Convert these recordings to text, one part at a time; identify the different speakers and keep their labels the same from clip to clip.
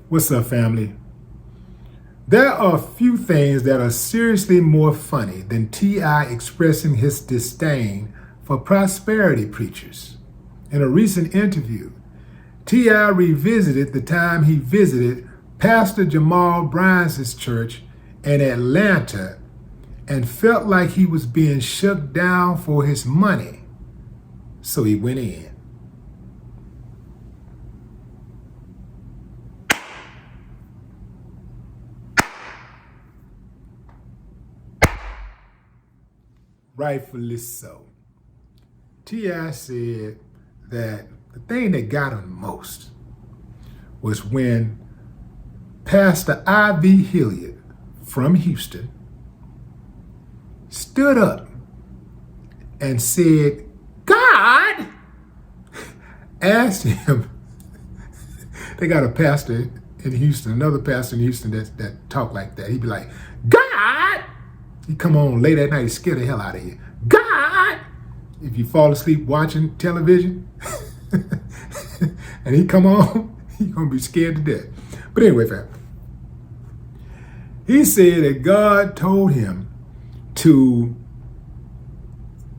Speaker 1: What's up, family? There are few things that are seriously more funny than T.I. expressing his disdain for prosperity preachers. In a recent interview, T.I. revisited the time he visited Pastor Jamal Bryant's church in Atlanta and felt like he was being shook down for his money. So he went in. Rightfully so. T.I. said that the thing that got him most was when Pastor I.V. Hilliard from Houston stood up and said, God asked him, they got a pastor in Houston, another pastor in Houston that talk like that. He'd be like, God! He'd come on late at night, he'd scare the hell out of you. God! If you fall asleep watching television, and he come on, you're gonna be scared to death. But anyway, fam, he said that God told him to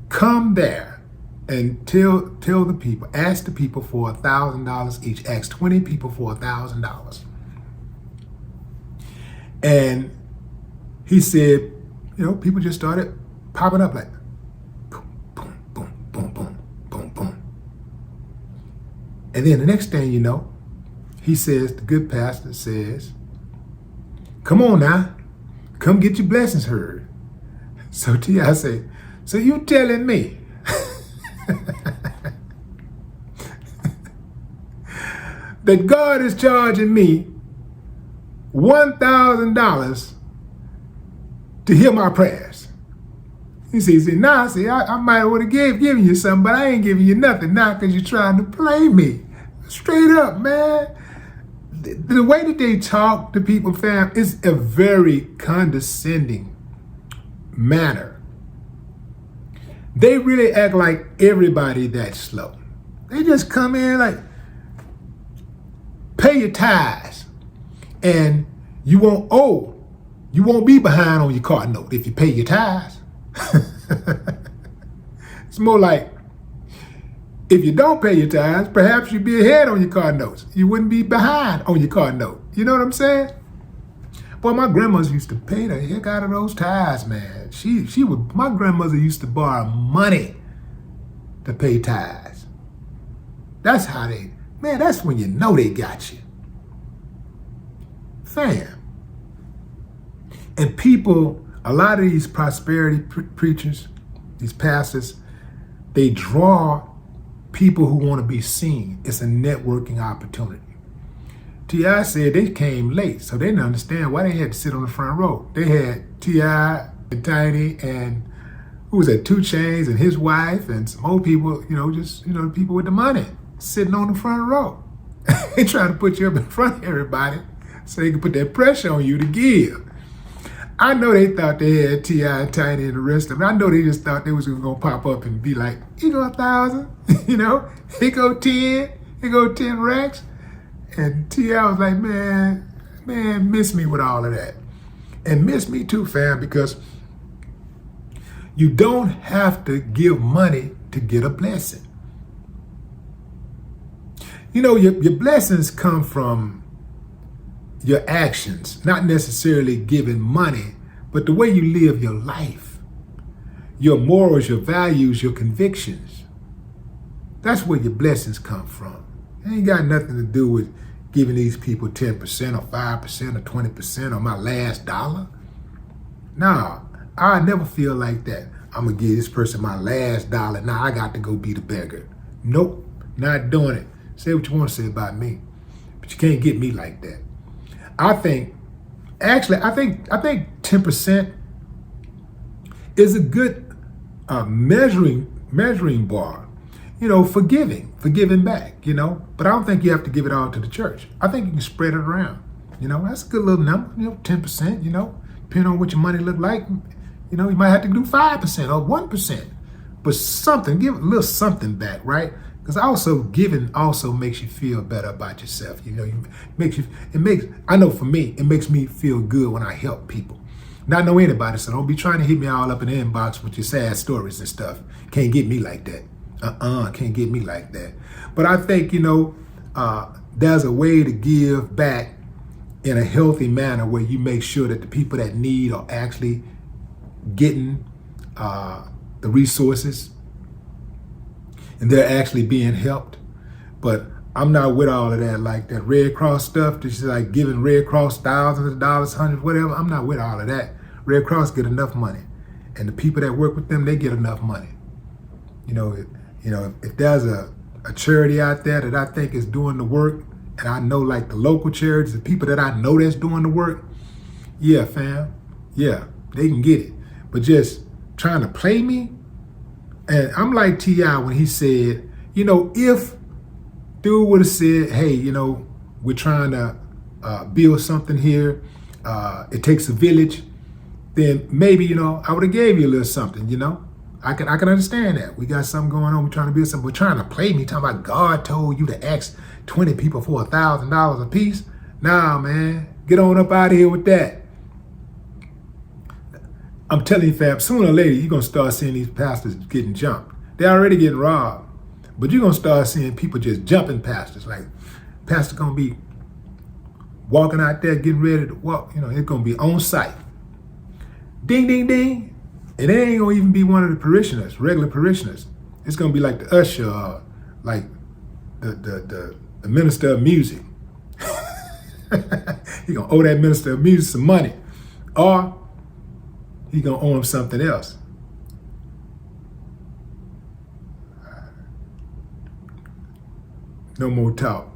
Speaker 1: come there and tell the people, ask the people for $1,000 each, ask 20 people for $1,000. And he said, people just started popping up like boom, boom, boom, boom, boom, boom, boom. And then the next thing you know, he says, the good pastor says, come on now, come get your blessings heard. So T.I. said, so you telling me that God is charging me $1,000 to hear my prayers? He says, nah, I might would have given you something, but I ain't giving you nothing now because you're trying to play me. Straight up, man. The way that they talk to people, fam, is a very condescending manner. They really act like everybody that's slow. They just come in like, pay your tithes, and you won't be behind on your car note if you pay your tithes. It's more like, if you don't pay your tithes, perhaps you'd be ahead on your car notes. You wouldn't be behind on your car note. You know what I'm saying? Boy, my grandmother used to pay the heck out of those tithes, man. My grandmother used to borrow money to pay tithes. That's how that's when you know they got you. Fam. And people, a lot of these prosperity preachers, these pastors, they draw people who want to be seen. It's a networking opportunity. T.I. said they came late, so they didn't understand why they had to sit on the front row. They had T.I. and Tiny and who was that, 2 Chainz and his wife and some old people, the people with the money sitting on the front row. They trying to put you up in front of everybody so they can put that pressure on you to give. I know they thought they had T.I. and Tiny and the rest of them. I know they just thought they was gonna pop up and be like, here go 1,000, here go 10, here go 10 racks. And T.I. was like, man, miss me with all of that. And miss me too, fam, because you don't have to give money to get a blessing. Your blessings come from your actions, not necessarily giving money, but the way you live your life, your morals, your values, your convictions. That's where your blessings come from. It ain't got nothing to do with giving these people 10% or 5% or 20% on my last dollar. Nah, I never feel like that. I'm gonna give this person my last dollar. Now I got to go be the beggar. Nope, not doing it. Say what you want to say about me, but you can't get me like that. I think 10% is a good measuring bar, for giving back, but I don't think you have to give it all to the church. I think you can spread it around. That's a good little number, 10%, depending on what your money look like, you might have to do 5% or 1%, but something, give a little something back, right? Because also giving also makes you feel better about yourself. You know, I know for me, it makes me feel good when I help people. Not know anybody, so don't be trying to hit me all up in the inbox with your sad stories and stuff. Can't get me like that. Can't get me like that. But I think, you know, there's a way to give back in a healthy manner where you make sure that the people that need are actually getting the resources and they're actually being helped. But I'm not with all of that, like that Red Cross stuff, just like giving Red Cross thousands of dollars, hundreds, whatever. I'm not with all of that. Red Cross get enough money, and the people that work with them, they get enough money. You know, if there's a charity out there that I think is doing the work, and I know like the local charities, the people that I know that's doing the work, yeah, fam, yeah, they can get it. But just trying to play me, and I'm like T.I. when he said, you know, if dude would have said, hey, you know, we're trying to build something here, it takes a village, then maybe, you know, I would have gave you a little something, you know. I can understand that. We got something going on. We're trying to build something. We're trying to play me, talking about God told you to ask 20 people for $1,000 a piece. Nah, man, get on up out of here with that. I'm telling you, fam, sooner or later, you're going to start seeing these pastors getting jumped. They're already getting robbed. But you're going to start seeing people just jumping pastors. Like, pastor going to be walking out there, getting ready to walk. You know, it's going to be on site. Ding, ding, ding. And it ain't going to even be one of the parishioners, regular parishioners. It's going to be like the usher, like the minister of music. He going to owe that minister of music some money. Or he going to owe him something else. No more talk.